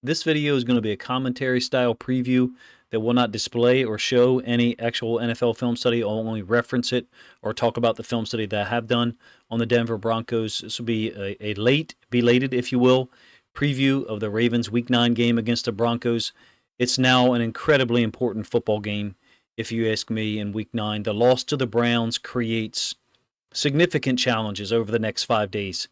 This video is going to be a commentary style preview that will not display or show any actual NFL film study. I'll only reference it or talk about the film study that I have done on the Denver Broncos. This will be a belated, if you will, preview of the Ravens Week 9 game against the Broncos. It's now an incredibly important football game, if you ask me, in Week 9. The loss to the Browns creates significant challenges over the next 5 days.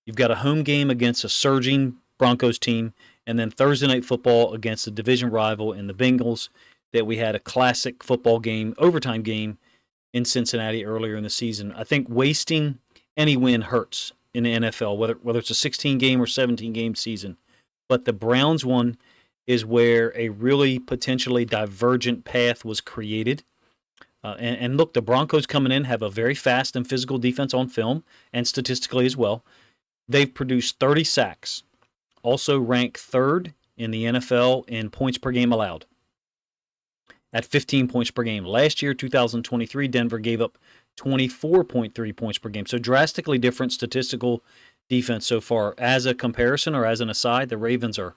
You've got a home game against a surging Broncos team, and then Thursday Night Football against a division rival in the Bengals that we had a classic football game, overtime game in Cincinnati earlier in the season. I think wasting any win hurts in the NFL, whether it's a 16-game or 17-game season. But the Browns one is where a really potentially divergent path was created. And look, the Broncos coming in have a very fast and physical defense on film and statistically as well. They've produced 30 sacks. Also rank third in the NFL in points per game allowed at 15 points per game. Last year, 2023, Denver gave up 24.3 points per game. So drastically different statistical defense so far. As a comparison or as an aside, the Ravens are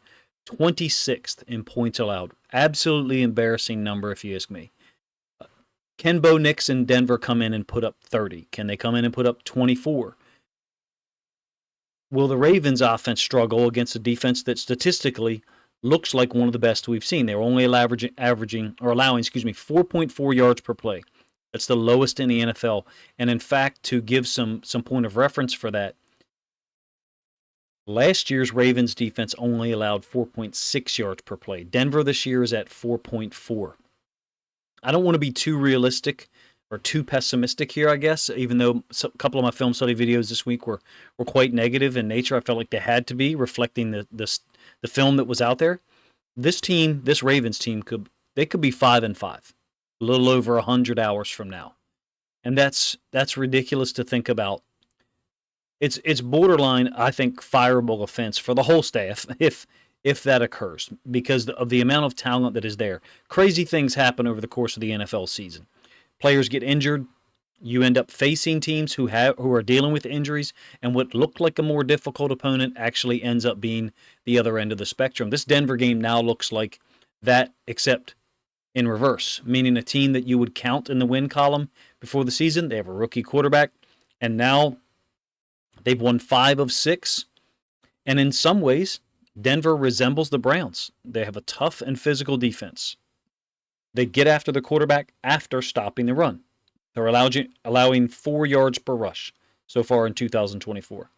26th in points allowed. Absolutely embarrassing number if you ask me. Can Bo Nix and Denver come in and put up 30? Can they come in and put up 24? Will the Ravens offense struggle against a defense that statistically looks like one of the best we've seen? They're only allowing 4.4 yards per play. That's the lowest in the NFL. And in fact, to give some point of reference for that, last year's Ravens defense only allowed 4.6 yards per play. Denver this year is at 4.4. I don't want to be too realistic or too pessimistic here, I guess, even though a couple of my film study videos this week were quite negative in nature. I felt like they had to be, reflecting the film that was out there. This Ravens team, could be 5-5, a little over 100 hours from now. And that's ridiculous to think about. It's borderline, I think, fireable offense for the whole staff if that occurs, because of the amount of talent that is there. Crazy things happen over the course of the NFL season. Players get injured. You end up facing teams who are dealing with injuries, and what looked like a more difficult opponent actually ends up being the other end of the spectrum. This Denver game now looks like that, except in reverse, meaning a team that you would count in the win column before the season. They have a rookie quarterback, and now they've won 5 of 6. And in some ways, Denver resembles the Browns. They have a tough and physical defense. They get after the quarterback after stopping the run. They're allowing 4 yards per rush so far in 2024.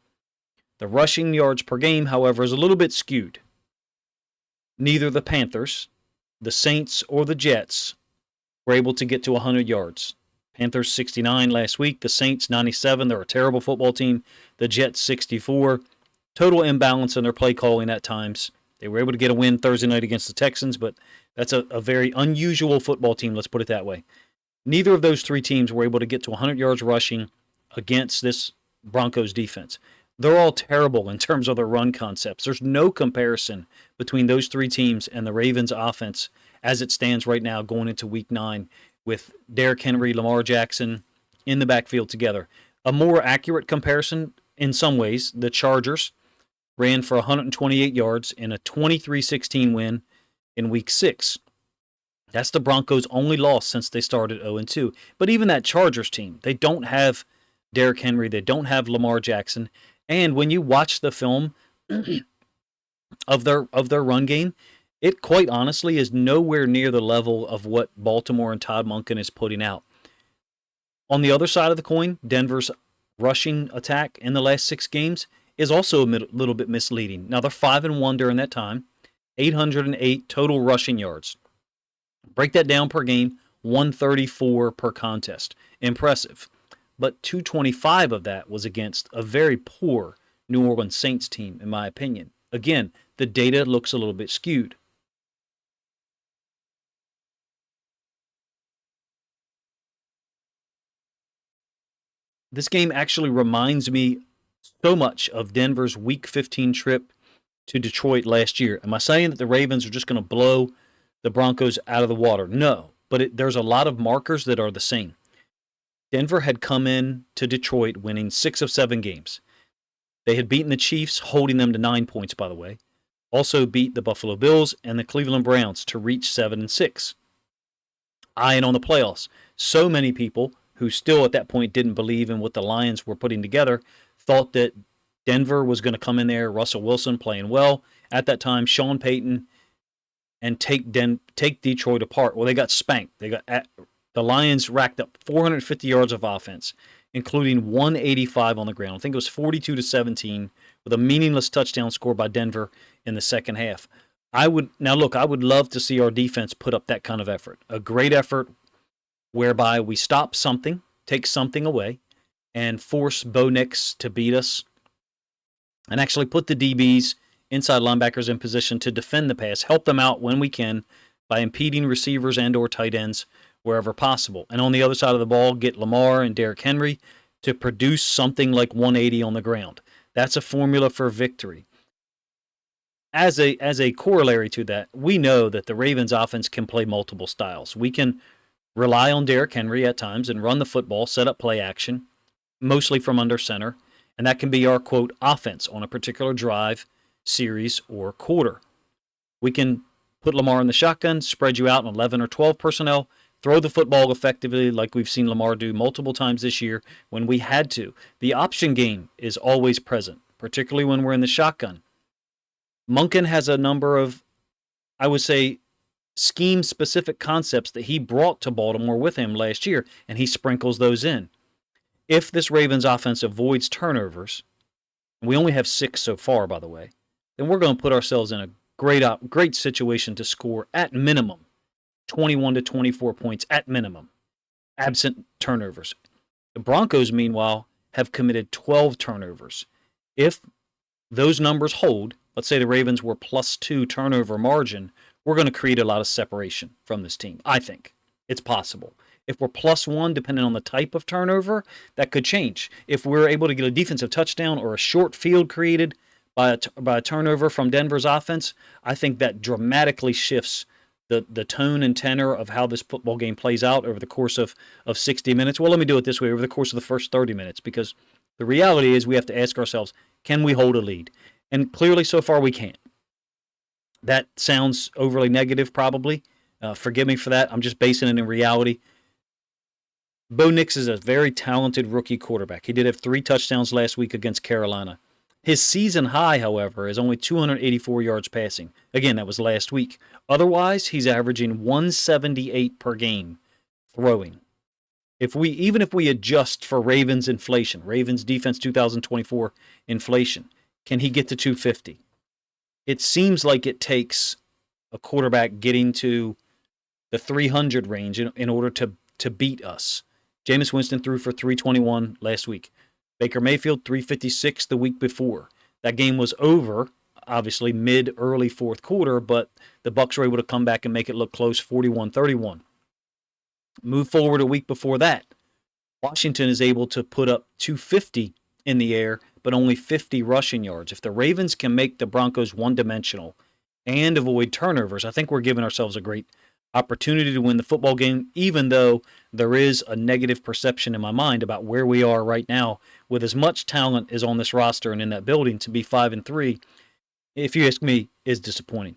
The rushing yards per game, however, is a little bit skewed. Neither the Panthers, the Saints, or the Jets were able to get to 100 yards. Panthers 69 last week, the Saints 97. They're a terrible football team. The Jets 64. Total imbalance in their play calling at times. They were able to get a win Thursday night against the Texans, but that's a very unusual football team, let's put it that way. Neither of those 3 teams were able to get to 100 yards rushing against this Broncos defense. They're all terrible in terms of their run concepts. There's no comparison between those 3 teams and the Ravens offense as it stands right now going into Week 9 with Derrick Henry, Lamar Jackson in the backfield together. A more accurate comparison in some ways, the Chargers ran for 128 yards in a 23-16 win in Week 6. That's the Broncos' only loss since they started 0-2. But even that Chargers team, they don't have Derrick Henry, they don't have Lamar Jackson, and when you watch the film of their run game, it quite honestly is nowhere near the level of what Baltimore and Todd Monken is putting out. On the other side of the coin, Denver's rushing attack in the last 6 games is also a little bit misleading. Now, they're 5-1 during that time, 808 total rushing yards. Break that down per game, 134 per contest. Impressive. But 225 of that was against a very poor New Orleans Saints team, in my opinion. Again, the data looks a little bit skewed. This game actually reminds me so much of Denver's Week 15 trip to Detroit last year. Am I saying that the Ravens are just going to blow the Broncos out of the water? No, but there's a lot of markers that are the same. Denver had come in to Detroit winning 6 of 7 games. They had beaten the Chiefs, holding them to 9 points, by the way. Also beat the Buffalo Bills and the Cleveland Browns to reach 7-6. Eyeing on the playoffs. So many people who still at that point didn't believe in what the Lions were putting together thought that Denver was going to come in there, Russell Wilson playing well. At that time, Sean Payton, and take Detroit apart. Well, they got spanked. The Lions racked up 450 yards of offense, including 185 on the ground. I think it was 42-17 with a meaningless touchdown score by Denver in the second half. I would love to see our defense put up that kind of effort. A great effort whereby we stop something, take something away, and force Bo Nix to beat us, and actually put the DBs, inside linebackers, in position to defend the pass, help them out when we can by impeding receivers and or tight ends wherever possible. And on the other side of the ball, get Lamar and Derrick Henry to produce something like 180 on the ground. That's a formula for victory. As a corollary to that, we know that the Ravens offense can play multiple styles. We can rely on Derrick Henry at times and run the football, set up play action, mostly from under center, and that can be our, quote, offense on a particular drive, series, or quarter. We can put Lamar in the shotgun, spread you out in 11 or 12 personnel, throw the football effectively like we've seen Lamar do multiple times this year when we had to. The option game is always present, particularly when we're in the shotgun. Monken has a number of, I would say, scheme-specific concepts that he brought to Baltimore with him last year, and he sprinkles those in. If this Ravens offense avoids turnovers, and we only have 6 so far, by the way, then we're going to put ourselves in a great situation to score at minimum 21 to 24 points at minimum, absent turnovers. The Broncos, meanwhile, have committed 12 turnovers. If those numbers hold, let's say the Ravens were +2 turnover margin, we're going to create a lot of separation from this team. I think it's possible. If we're +1, depending on the type of turnover, that could change. If we're able to get a defensive touchdown or a short field created by a turnover from Denver's offense, I think that dramatically shifts the tone and tenor of how this football game plays out over the course of 60 minutes. Well, let me do it this way, over the course of the first 30 minutes, because the reality is we have to ask ourselves, can we hold a lead? And clearly so far we can't. That sounds overly negative probably. Forgive me for that. I'm just basing it in reality. Bo Nix is a very talented rookie quarterback. He did have 3 touchdowns last week against Carolina. His season high, however, is only 284 yards passing. Again, that was last week. Otherwise, he's averaging 178 per game throwing. Even if we adjust for Ravens inflation, Ravens defense 2024 inflation, can he get to 250? It seems like it takes a quarterback getting to the 300 range in order to beat us. Jameis Winston threw for 321 last week. Baker Mayfield, 356 the week before. That game was over, obviously, early fourth quarter, but the Bucs were able to come back and make it look close, 41-31. Move forward a week before that. Washington is able to put up 250 in the air, but only 50 rushing yards. If the Ravens can make the Broncos one-dimensional and avoid turnovers, I think we're giving ourselves a great opportunity to win the football game, even though there is a negative perception in my mind about where we are right now. With as much talent as on this roster and in that building, to be 5-3, if you ask me, is disappointing.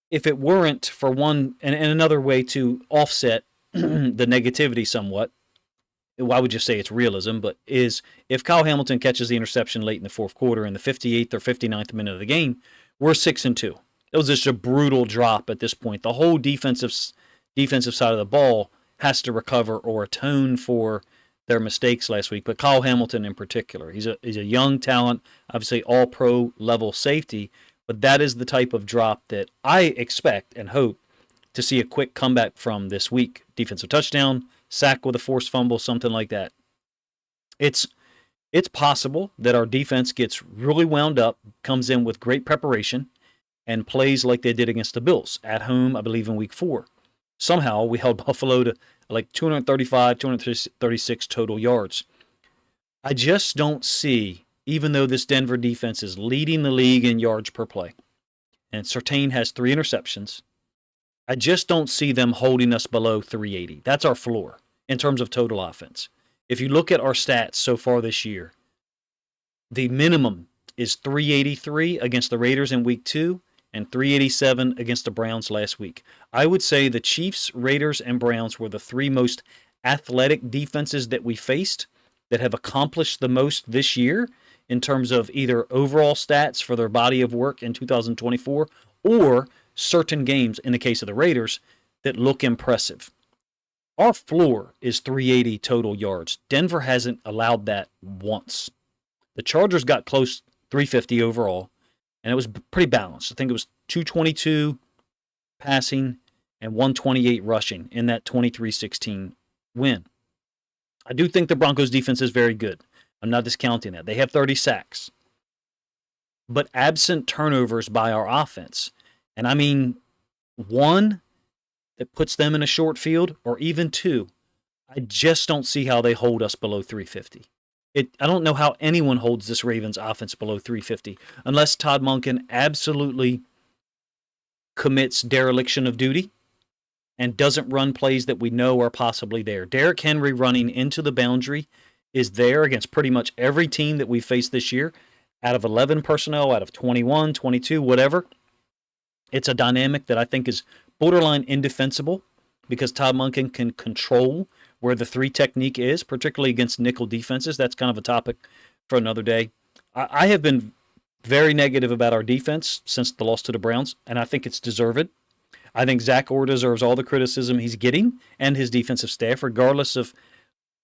If it weren't for one, and another way to offset the negativity somewhat, I would just say it's realism, but is if Kyle Hamilton catches the interception late in the fourth quarter in the 58th or 59th minute of the game, we're 6-2. It was just a brutal drop at this point. The whole defensive side of the ball has to recover or atone for their mistakes last week, but Kyle Hamilton in particular. He's a young talent, obviously all-pro level safety, but that is the type of drop that I expect and hope to see a quick comeback from this week. Defensive touchdown, sack with a forced fumble, something like that. It's possible that our defense gets really wound up, comes in with great preparation, and plays like they did against the Bills at home, I believe, in week 4. Somehow we held Buffalo to like 235, 236 total yards. I just don't see, even though this Denver defense is leading the league in yards per play, and Surtain has 3 interceptions, I just don't see them holding us below 380. That's our floor in terms of total offense. If you look at our stats so far this year, The minimum is 383 against the Raiders in week 2 and 387 against the Browns last week. I would say the Chiefs, Raiders, and Browns were the 3 most athletic defenses that we faced that have accomplished the most this year in terms of either overall stats for their body of work in 2024 or certain games, in the case of the Raiders, that look impressive. Our floor is 380 total yards. Denver hasn't allowed that once. The Chargers got close, 350 overall, and it was pretty balanced. I think it was 222 passing and 128 rushing in that 23-16 win. I do think the Broncos defense is very good. I'm not discounting that. They have 30 sacks. But absent turnovers by our offense, and I mean one that puts them in a short field or even two, I just don't see how they hold us below 350. I don't know how anyone holds this Ravens offense below 350 unless Todd Monken absolutely commits dereliction of duty and doesn't run plays that we know are possibly there. Derrick Henry running into the boundary is there against pretty much every team that we faced this year. Out of 11 personnel, out of 21, 22, whatever. It's a dynamic that I think is borderline indefensible because Todd Monken can control where the 3 technique is, particularly against nickel defenses. That's kind of a topic for another day. I have been very negative about our defense since the loss to the Browns, and I think it's deserved. I think Zach Orr deserves all the criticism he's getting and his defensive staff, regardless of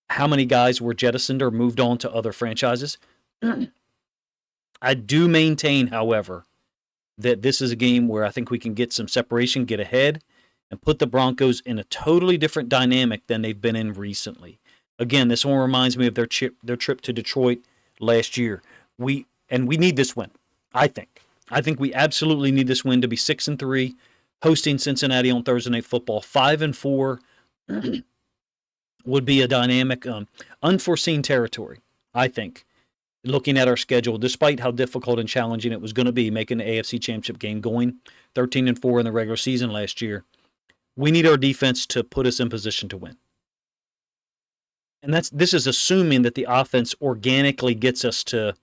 how many guys were jettisoned or moved on to other franchises. I do maintain, however, that this is a game where I think we can get some separation, get ahead, and put the Broncos in a totally different dynamic than they've been in recently. Again, this one reminds me of their trip to Detroit last year. We need this win, I think. I think we absolutely need this win to be 6-3, hosting Cincinnati on Thursday Night Football. 5-4 would be a dynamic, unforeseen territory, I think. Looking at our schedule, despite how difficult and challenging it was going to be making the AFC Championship game, going 13-4 in the regular season last year, we need our defense to put us in position to win. And this is assuming that the offense organically gets us to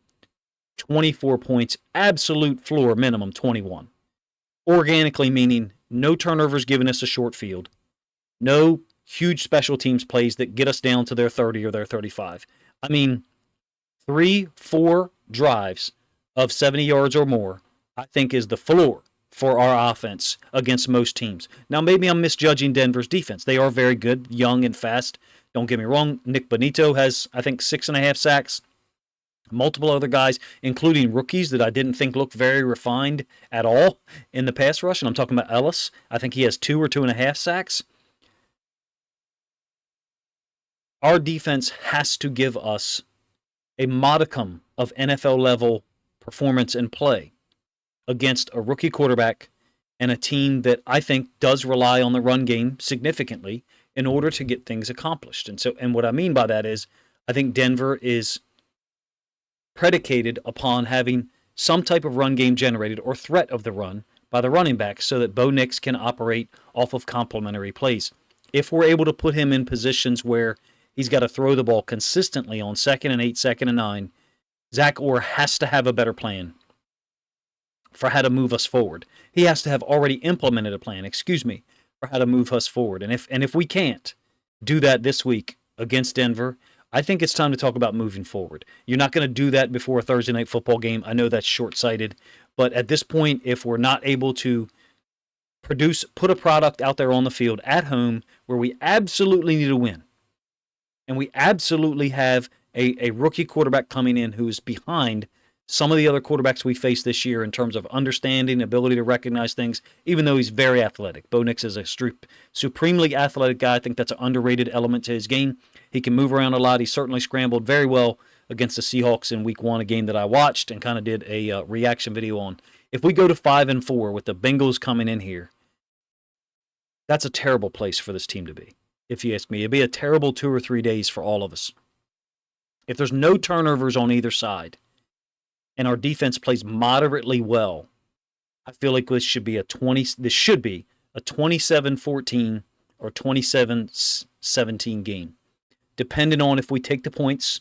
24 points, absolute floor minimum 21. Organically meaning no turnovers giving us a short field, no huge special teams plays that get us down to their 30 or their 35. I mean, 3-4 drives of 70 yards or more, I think, is the floor for our offense against most teams. Now, maybe I'm misjudging Denver's defense. They are very good, young and fast. Don't get me wrong. Nick Bonito has, I think, 6.5 sacks. Multiple other guys, including rookies that I didn't think looked very refined at all in the pass rush. And I'm talking about Ellis. I think he has 2 or 2.5 sacks. Our defense has to give us a modicum of NFL-level performance and play against a rookie quarterback and a team that I think does rely on the run game significantly in order to get things accomplished. And what I mean by that is I think Denver is predicated upon having some type of run game generated or threat of the run by the running back so that Bo Nix can operate off of complementary plays. If we're able to put him in positions where he's got to throw the ball consistently on 2nd and 8, 2nd and 9, Zach Orr has to have a better plan for how to move us forward. He has to have already implemented a plan, for how to move us forward. And if we can't do that this week against Denver, I think it's time to talk about moving forward. You're not going to do that before a Thursday Night Football game. I know that's short-sighted. But at this point, if we're not able to put a product out there on the field at home where we absolutely need to win, and we absolutely have a rookie quarterback coming in who is behind some of the other quarterbacks we face this year in terms of understanding, ability to recognize things, even though he's very athletic. Bo Nix is a supremely athletic guy. I think that's an underrated element to his game. He can move around a lot. He certainly scrambled very well against the Seahawks in Week 1, a game that I watched and kind of did a reaction video on. If we go to 5-4 with the Bengals coming in here, that's a terrible place for this team to be, if you ask me. It'd be a terrible 2 or 3 days for all of us. If there's no turnovers on either side, and our defense plays moderately well, I feel like this should be a 27-14 or 27-17 game. Depending on if we take the points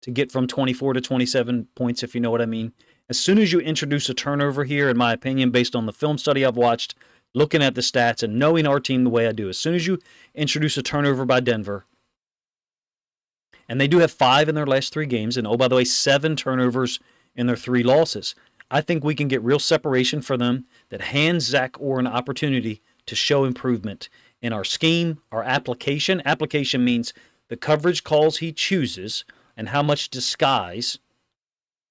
to get from 24 to 27 points, if you know what I mean. As soon as you introduce a turnover here, in my opinion, based on the film study I've watched, looking at the stats and knowing our team the way I do, as soon as you introduce a turnover by Denver, and they do have 5 in their last 3 games, and oh, by the way, 7 turnovers in their 3 losses, I think we can get real separation for them that hands Zach Orr an opportunity to show improvement in our scheme, our application. Application means the coverage calls he chooses and how much disguise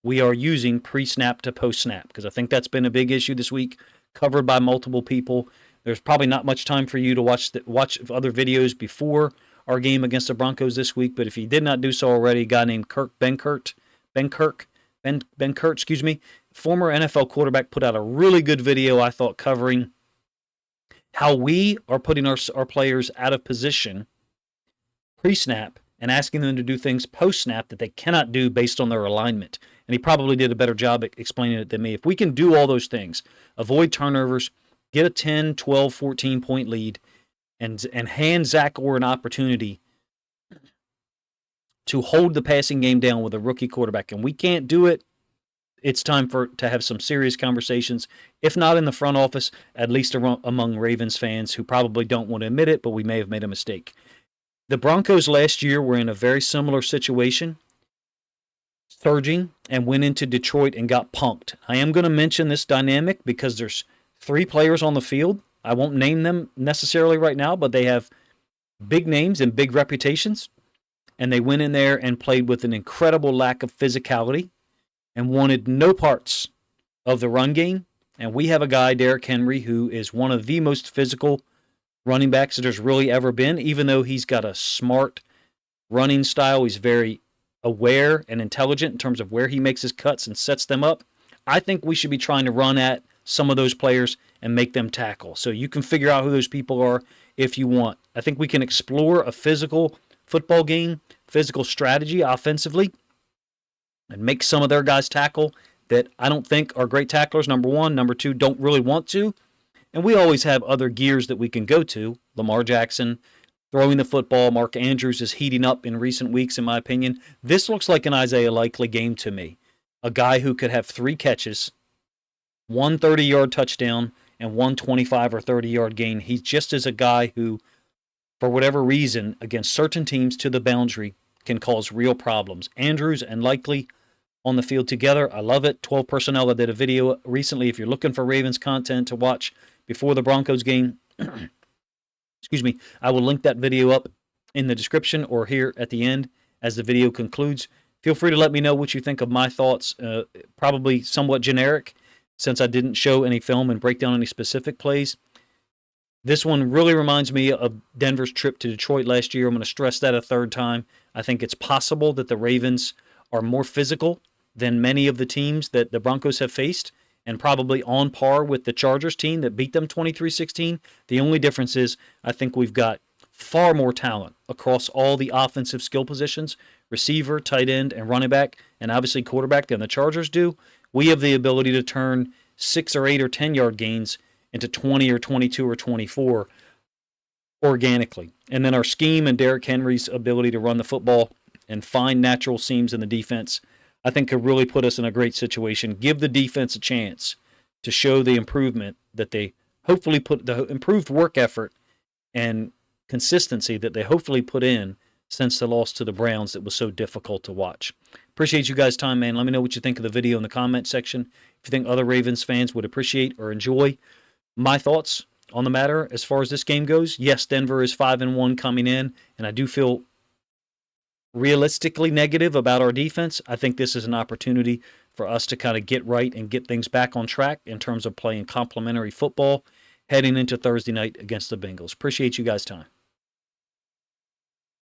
we are using pre-snap to post-snap, because I think that's been a big issue this week, covered by multiple people. There's probably not much time for you to watch other videos before our game against the Broncos this week, but if you did not do so already, a guy named Ben Kurt, former NFL quarterback, put out a really good video, I thought, covering how we are putting our players out of position pre-snap and asking them to do things post-snap that they cannot do based on their alignment. And he probably did a better job at explaining it than me. If we can do all those things, avoid turnovers, get a 10, 12, 14-point lead, and hand Zach Orr an opportunity to hold the passing game down with a rookie quarterback, and we can't do it, it's time to have some serious conversations, if not in the front office, at least among Ravens fans who probably don't want to admit it, but we may have made a mistake. The Broncos last year were in a very similar situation, surging, and went into Detroit and got punked. I am going to mention this dynamic because there's 3 players on the field. I won't name them necessarily right now, but they have big names and big reputations, and they went in there and played with an incredible lack of physicality and wanted no parts of the run game. And we have a guy, Derrick Henry, who is one of the most physical running backs that there's really ever been. Even though he's got a smart running style, he's very aware and intelligent in terms of where he makes his cuts and sets them up. I think we should be trying to run at some of those players and make them tackle. So you can figure out who those people are if you want. I think we can explore a physical football game, physical strategy offensively, and make some of their guys tackle that I don't think are great tacklers, number one. Number two, don't really want to. And we always have other gears that we can go to. Lamar Jackson, throwing the football. Mark Andrews is heating up in recent weeks, in my opinion. This looks like an Isaiah Likely game to me. A guy who could have 3 catches, 1 30-yard touchdown, and 1 25 or 30-yard gain. He's just as a guy who, for whatever reason, against certain teams to the boundary, can cause real problems. Andrews and Likely on the field together. I love it. 12 Personnel, I did a video recently. If you're looking for Ravens content to watch before the Broncos game, excuse me, I will link that video up in the description or here at the end as the video concludes. Feel free to let me know what you think of my thoughts. Probably somewhat generic since I didn't show any film and break down any specific plays. This one really reminds me of Denver's trip to Detroit last year. I'm going to stress that a third time. I think it's possible that the Ravens are more physical than many of the teams that the Broncos have faced, and probably on par with the Chargers team that beat them 23-16. The only difference is I think we've got far more talent across all the offensive skill positions, receiver, tight end, and running back, and obviously quarterback than the Chargers do. We have the ability to turn 6 or 8 or 10-yard gains into 20 or 22 or 24 organically. And then our scheme and Derrick Henry's ability to run the football and find natural seams in the defense, I think could really put us in a great situation. Give the defense a chance to show the improvement that they hopefully put, the improved work effort and consistency that they hopefully put in since the loss to the Browns that was so difficult to watch. Appreciate you guys' time, man. Let me know what you think of the video in the comment section. If you think other Ravens fans would appreciate or enjoy my thoughts on the matter as far as this game goes. Yes, Denver is 5-1 coming in, and I do feel realistically negative about our defense. I think this is an opportunity for us to kind of get right and get things back on track in terms of playing complementary football heading into Thursday night against the Bengals. Appreciate you guys' time.